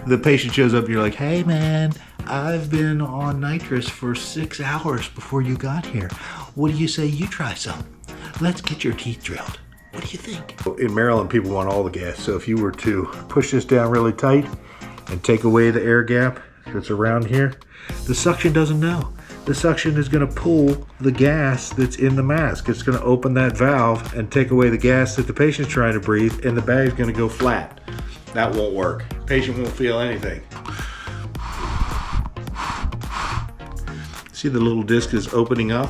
The patient shows up and you're like, hey man, I've been on nitrous for 6 hours before you got here. What do you say you try some? Let's get your teeth drilled. What do you think? In Maryland, people want all the gas. So if you were to push this down really tight and take away the air gap that's around here, the suction doesn't know. The suction is going to pull the gas that's in the mask. It's going to open that valve and take away the gas that the patient's trying to breathe, and the bag's going to go flat. That won't work. The patient won't feel anything. See the little disc is opening up?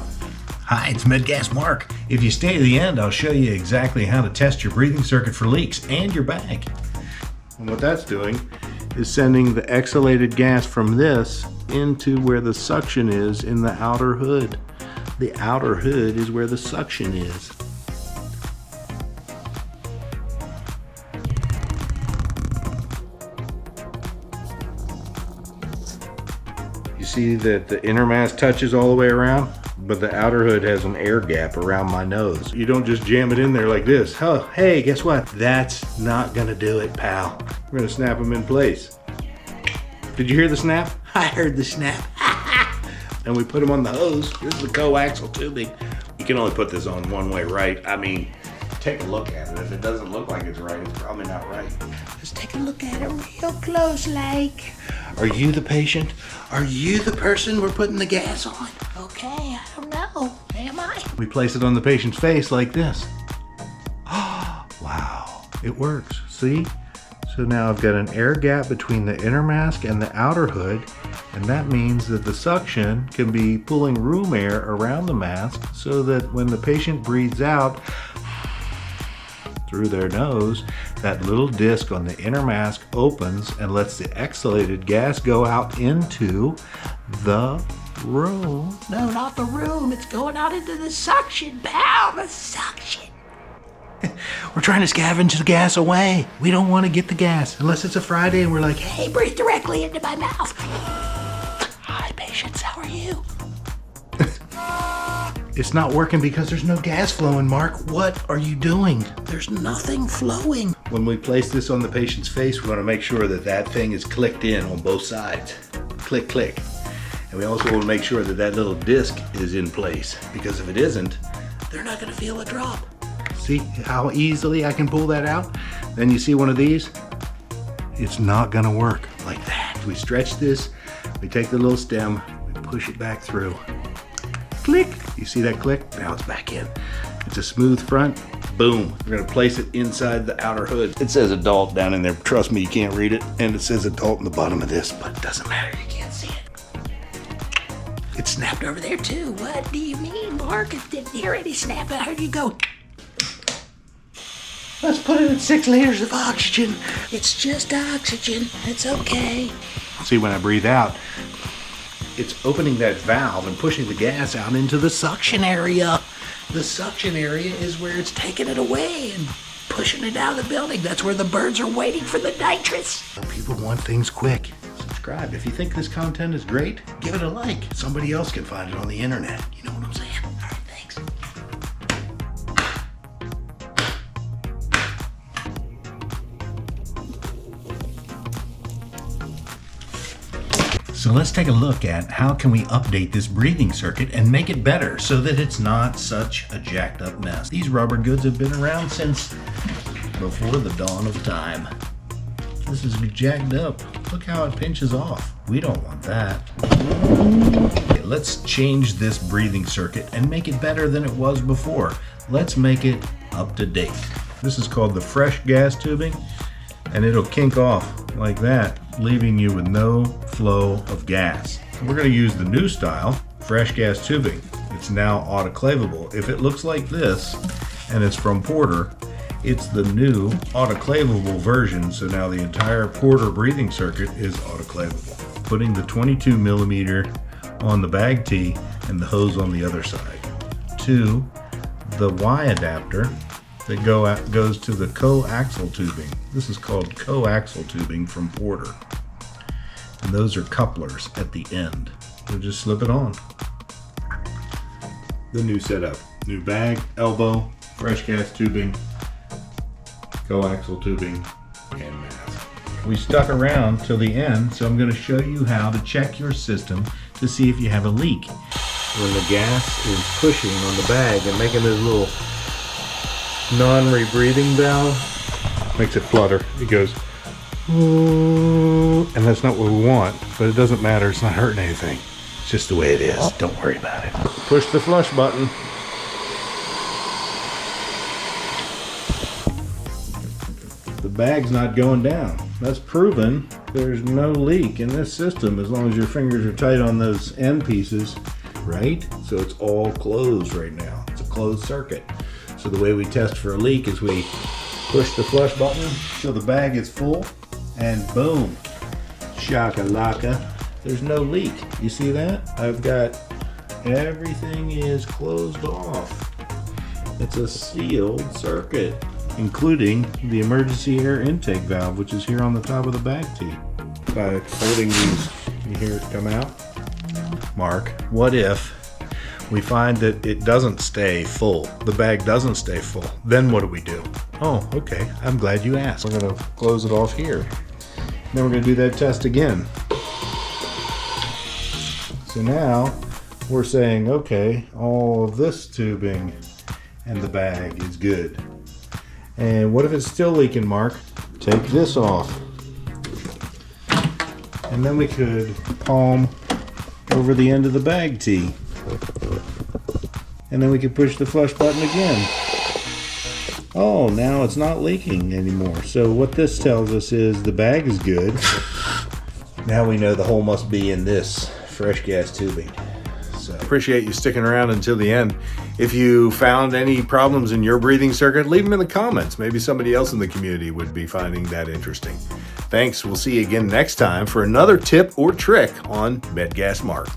Hi, it's MedGas Mark. If you stay to the end, I'll show you exactly how to test your breathing circuit for leaks and your bag. And what that's doing is sending the exhalated gas from this into where the suction is in the outer hood. The outer hood is where the suction is. You see that the inner mask touches all the way around, but the outer hood has an air gap around my nose. You don't just jam it in there like this. Oh, hey, guess what? That's not gonna do it, pal. We're gonna snap them in place. Did you hear the snap? I heard the snap. And we put them on the hose. This is the coaxial tubing. You can only put this on one way right. I mean, take a look at it. If it doesn't look like it's right, it's probably not right. Let's take a look at it real close like. Are you the patient? Are you the person we're putting the gas on? Okay, I don't know. Am I? We place it on the patient's face like this. Wow, it works. See? So now I've got an air gap between the inner mask and the outer hood, and that means that the suction can be pulling room air around the mask so that when the patient breathes out through their nose, that little disc on the inner mask opens and lets the exhalated gas go out into the room. No, not the room. It's going out into the suction, pal. The suction. We're trying to scavenge the gas away. We don't want to get the gas unless it's a Friday and we're like, Hey, breathe directly into my mouth. Hi, patients. How are you? it's not working because there's no gas flowing, Mark. What are you doing? There's nothing flowing. When we place this on the patient's face, we want to make sure that that thing is clicked in on both sides. Click, click. And we also want to make sure that that little disc is in place, because if it isn't, They're not going to feel a drop. see how easily I can pull that out? Then you see one of these, it's not gonna work like that. We stretch this, we take the little stem, we push it back through. Click, you see that click? Now it's back in. It's a smooth front, boom. We're gonna place it inside the outer hood. It says adult down in there, trust me, you can't read it. And it says adult in the bottom of this, but it doesn't matter, you can't see it. It snapped over there too. What do you mean, Mark? I didn't hear any snap. I heard you go. Let's put it in 6 liters of oxygen. It's just oxygen. It's okay. See, when I breathe out, it's opening that valve and pushing the gas out into the suction area. The suction area is where it's taking it away and pushing it out of the building. That's where the birds are waiting for the nitrous. People want things quick. Subscribe. If you think this content is great, give it a like. Somebody else can find it on the internet. You know what I'm saying? All right, thanks. So let's take a look at how can we update this breathing circuit and make it better so that it's not such a jacked up mess. These rubber goods have been around since before the dawn of time. This is jacked up. Look how it pinches off. We don't want that. Okay, let's change this breathing circuit and make it better than it was before. Let's make it up to date. This is called the fresh gas tubing, and it'll kink off like that, leaving you with no flow of gas. We're going to use the new style, fresh gas tubing. It's now autoclavable. If it looks like this and it's from Porter, it's the new autoclavable version, so now the entire Porter breathing circuit is autoclavable. Putting the 22 millimeter on the bag tee and the hose on the other side. To the Y adapter that goes to the coaxial tubing. This is called coaxial tubing from Porter. And those are couplers at the end. So just slip it on. The new setup. New bag, elbow, fresh gas tubing, coaxial tubing, and mask. we stuck around till the end, so I'm going to show you how to check your system to see if you have a leak. When the gas is pushing on the bag and making this little non-rebreathing valve, makes it flutter. It goes, ooh, and that's not what we want, but it doesn't matter. It's not hurting anything. It's just the way it is. Don't worry about it. Push the flush button. The bag's not going down. That's proven there's no leak in this system as long as your fingers are tight on those end pieces, right? So it's all closed right now. It's a closed circuit. So the way we test for a leak is we push the flush button till the bag is full, and boom, shakalaka, there's no leak. You see that? I've got, everything is closed off. It's a sealed circuit, including the emergency air intake valve, which is here on the top of the bag tee. By holding these, you hear it come out? Mark, what if we find that it doesn't stay full? The bag doesn't stay full. Then what do we do? Oh, okay, I'm glad you asked. We're gonna close it off here. Then we're gonna do that test again. So now we're saying, okay, all of this tubing and the bag is good. And what if it's still leaking, Mark? Take this off. And then we could palm over the end of the bag tee. And then we could push the flush button again. Oh, now it's not leaking anymore. So what this tells us is the bag is good. Now we know the hole must be in this fresh gas tubing. So appreciate you sticking around until the end. If you found any problems in your breathing circuit, leave them in the comments. Maybe somebody else in the community would be finding that interesting. Thanks. We'll see you again next time for another tip or trick on Medgas Mark.